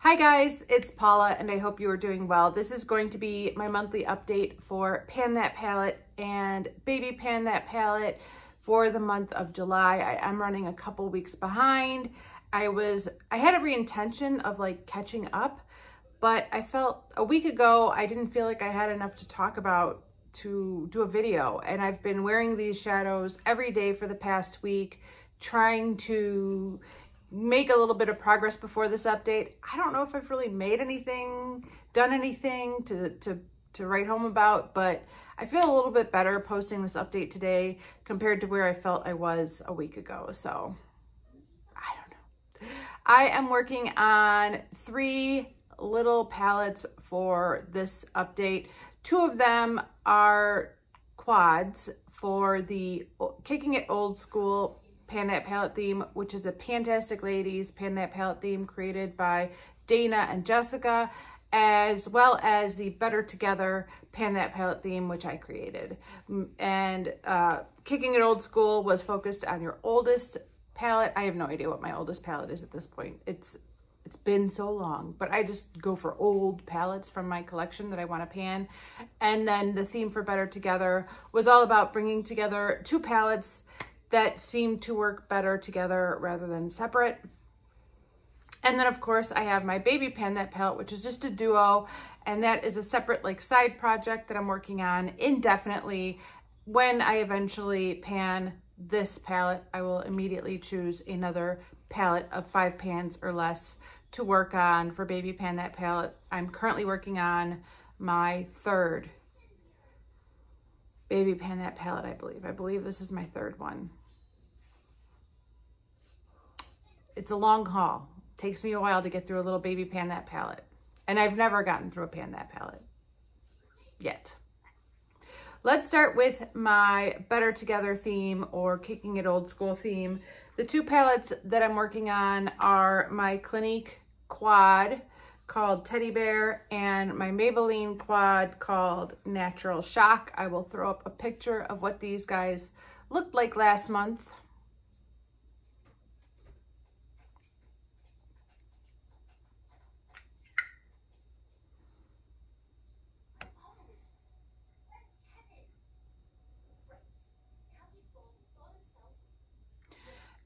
Hi guys, it's Paula and I hope you are doing well. This is going to be my monthly update for Pan That Palette and Baby Pan That Palette for the month of July. I am running a couple weeks behind. I had every intention of like catching up, but I felt a week ago I didn't feel like I had enough to talk about to do a video, and I've been wearing these shadows every day for the past week, trying to make a little bit of progress before this update. I don't know if I've really made anything, done anything to write home about, but I feel a little bit better posting this update today compared to where I felt I was a week ago. So I don't know. I am working on 3 little palettes for this update. 2 of them are quads for the Kicking It Old School Pan That Palette theme, which is a Pantastic Ladies Pan That Palette theme created by Dana and Jessica, as well as the Better Together Pan That Palette theme, which I created. And Kicking It Old School was focused on your oldest palette. I have no idea what my oldest palette is at this point. It's been so long, but I just go for old palettes from my collection that I want to pan. And then the theme for Better Together was all about bringing together 2 palettes that seem to work better together rather than separate. And then of course I have my Baby Pan That palette, which is just a duo, and that is a separate like side project that I'm working on indefinitely. When I eventually pan this palette, I will immediately choose another palette of 5 pans or less to work on for Baby Pan That palette. I'm currently working on my 3rd Baby Pan That palette, I believe. I believe this is my 3rd one. It's a long haul. It takes me a while to get through a little Baby Pan That palette. And I've never gotten through a Pan That palette yet. Let's start with my Better Together theme or Kicking It Old School theme. The 2 palettes that I'm working on are my Clinique Quad called Teddy Bear and my Maybelline Quad called Natural Shock. I will throw up a picture of what these guys looked like last month.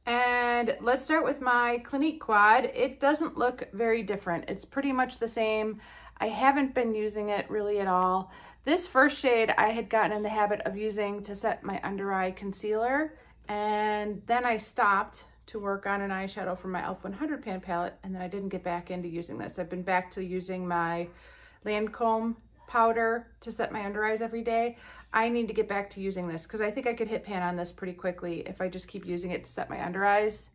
And let's start with my Clinique Quad. It doesn't look very different. It's pretty much the same. I haven't been using it really at all. This first shade I had gotten in the habit of using to set my under eye concealer, and then I stopped to work on an eyeshadow for my e.l.f. 100 pan palette, and then I didn't get back into using this. I've been back to using my Lancome powder to set my under eyes every day. I need to get back to using this because I think I could hit pan on this pretty quickly if I just keep using it to set my under eyes.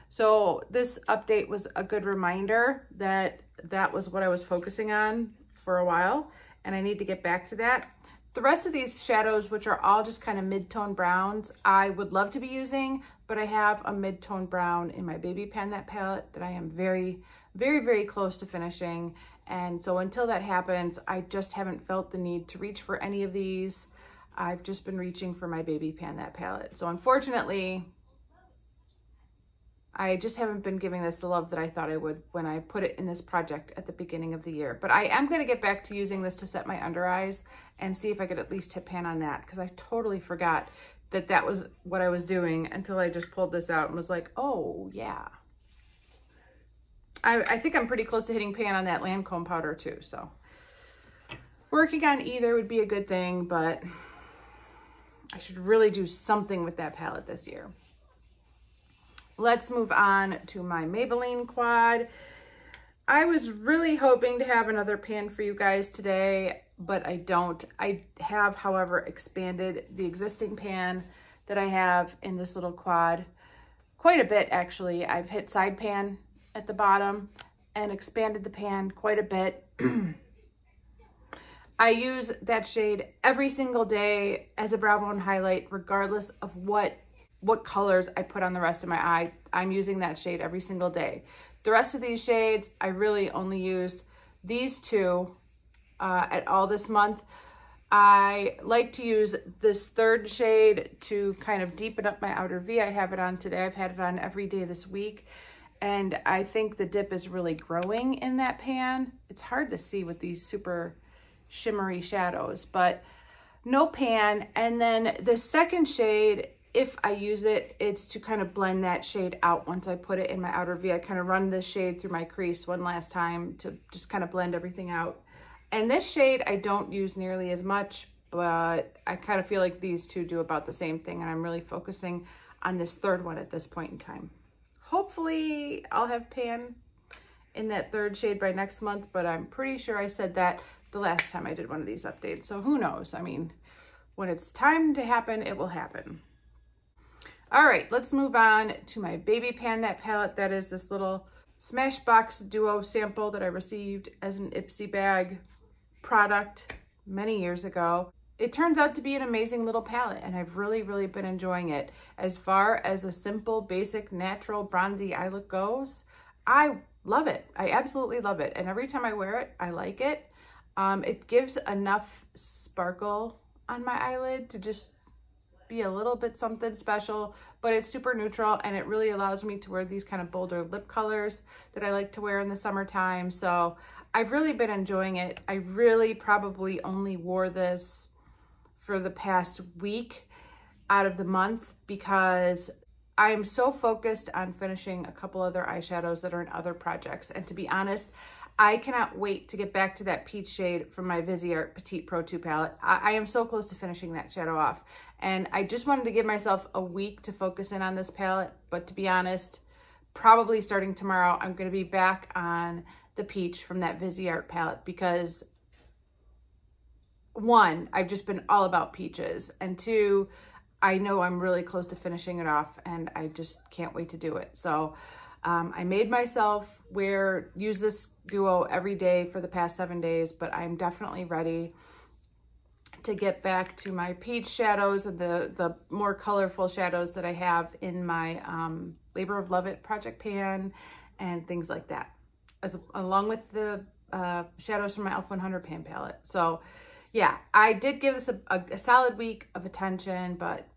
So this update was a good reminder that that was what I was focusing on for a while, and I need to get back to that. The rest of these shadows, which are all just kind of mid-tone browns, I would love to be using, but I have a mid-tone brown in my Baby Pan That palette that I am very, very, very close to finishing. And so until that happens, I just haven't felt the need to reach for any of these. I've just been reaching for my Baby Pan That palette. So unfortunately, I just haven't been giving this the love that I thought I would when I put it in this project at the beginning of the year. But I am going to get back to using this to set my under eyes and see if I could at least hit pan on that, because I totally forgot that that was what I was doing until I just pulled this out and was like, oh yeah. I think I'm pretty close to hitting pan on that Lancome powder too, so working on either would be a good thing, but I should really do something with that palette this year. Let's move on to my Maybelline Quad. I was really hoping to have another pan for you guys today, but I don't. I have, however, expanded the existing pan that I have in this little quad quite a bit, actually. I've hit side pan at the bottom and expanded the pan quite a bit. I use that shade every single day as a brow bone highlight, regardless of what colors I put on the rest of my eye. I'm using that shade every single day. The rest of these shades, I really only used these 2 at all this month. I like to use this 3rd shade to kind of deepen up my outer V. I have it on today. I've had it on every day this week. And I think the dip is really growing in that pan. It's hard to see with these super shimmery shadows, but no pan. And then the second shade, if I use it, it's to kind of blend that shade out once I put it in my outer V. I kind of run this shade through my crease one last time to just kind of blend everything out. And this shade I don't use nearly as much, but I kind of feel like these two do about the same thing, and I'm really focusing on this third one at this point in time. Hopefully I'll have pan in that third shade by next month, but I'm pretty sure I said that the last time I did one of these updates. So who knows? I mean, when it's time to happen, it will happen. All right, let's move on to my baby pan that palette. That is this little Smashbox Duo sample that I received as an Ipsy bag product many years ago. It turns out to be an amazing little palette, and I've really, really been enjoying it. As far as a simple, basic, natural, bronzy eye look goes, I love it. I absolutely love it. And every time I wear it, I like it. It gives enough sparkle on my eyelid to just be a little bit something special, but it's super neutral, and it really allows me to wear these kind of bolder lip colors that I like to wear in the summertime. So I've really been enjoying it. I really probably only wore this for the past week out of the month because I'm so focused on finishing a couple other eyeshadows that are in other projects. And to be honest, I cannot wait to get back to that peach shade from my Viseart Petite Pro 2 palette. I am so close to finishing that shadow off. And I just wanted to give myself a week to focus in on this palette. But to be honest, probably starting tomorrow, I'm going to be back on the peach from that Viseart palette because one, I've just been all about peaches, and two, I know I'm really close to finishing it off, and I just can't wait to do it. So I made myself use this duo every day for the past 7 days, but I'm definitely ready to get back to my peach shadows and the more colorful shadows that I have in my Labor of Love It project pan and things like that, along with the shadows from my e.l.f. 100 pan palette. So yeah, I did give this a solid week of attention, but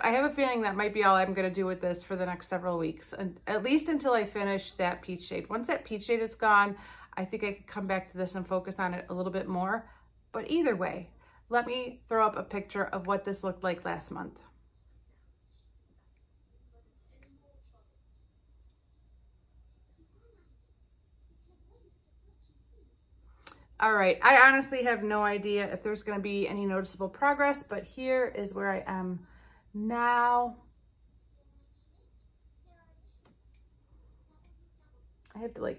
I have a feeling that might be all I'm going to do with this for the next several weeks, and at least until I finish that peach shade. Once that peach shade is gone, I think I could come back to this and focus on it a little bit more. But either way, let me throw up a picture of what this looked like last month. All right, I honestly have no idea if there's going to be any noticeable progress, but here is where I am now. I have to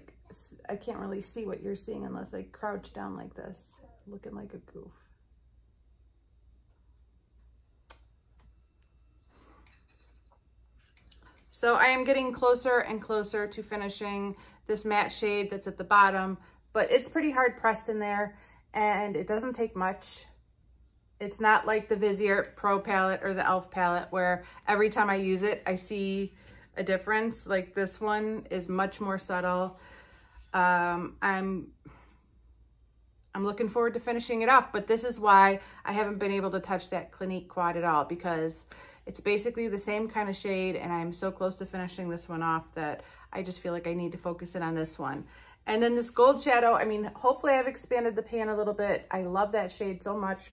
I can't really see what you're seeing unless I crouch down like this, looking like a goof. So I am getting closer and closer to finishing this matte shade that's at the bottom, but it's pretty hard pressed in there, and it doesn't take much. It's not like the Viseart Pro palette or the e.l.f. palette where every time I use it, I see a difference. Like this one is much more subtle. I'm looking forward to finishing it off, but this is why I haven't been able to touch that Clinique Quad at all, because it's basically the same kind of shade, and I'm so close to finishing this one off that I just feel like I need to focus in on this one. And then this gold shadow, I mean, hopefully I've expanded the pan a little bit. I love that shade so much,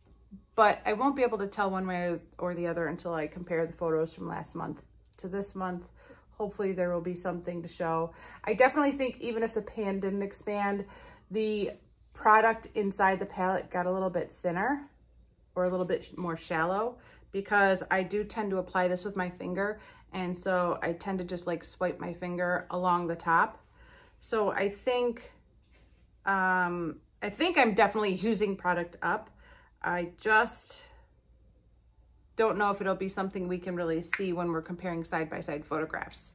but I won't be able to tell one way or the other until I compare the photos from last month to this month. Hopefully there will be something to show. I definitely think even if the pan didn't expand, the product inside the palette got a little bit thinner or a little bit more shallow, because I do tend to apply this with my finger. And so I tend to just swipe my finger along the top. So I think I'm definitely using product up. I just don't know if it'll be something we can really see when we're comparing side-by-side photographs.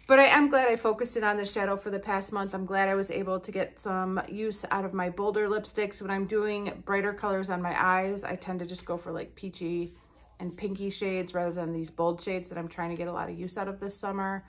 But I am glad I focused in on this shadow for the past month. I'm glad I was able to get some use out of my bolder lipsticks. When I'm doing brighter colors on my eyes, I tend to just go for peachy and pinky shades rather than these bold shades that I'm trying to get a lot of use out of this summer.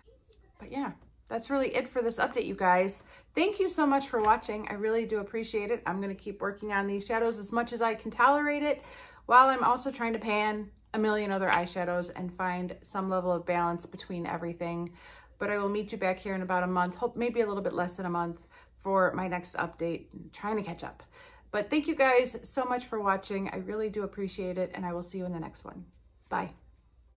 But yeah, that's really it for this update, you guys. Thank you so much for watching. I really do appreciate it. I'm going to keep working on these shadows as much as I can tolerate it, while I'm also trying to pan a million other eyeshadows and find some level of balance between everything. But I will meet you back here in about a month, hope maybe a little bit less than a month, for my next update. I'm trying to catch up. But thank you guys so much for watching. I really do appreciate it, and I will see you in the next one. Bye.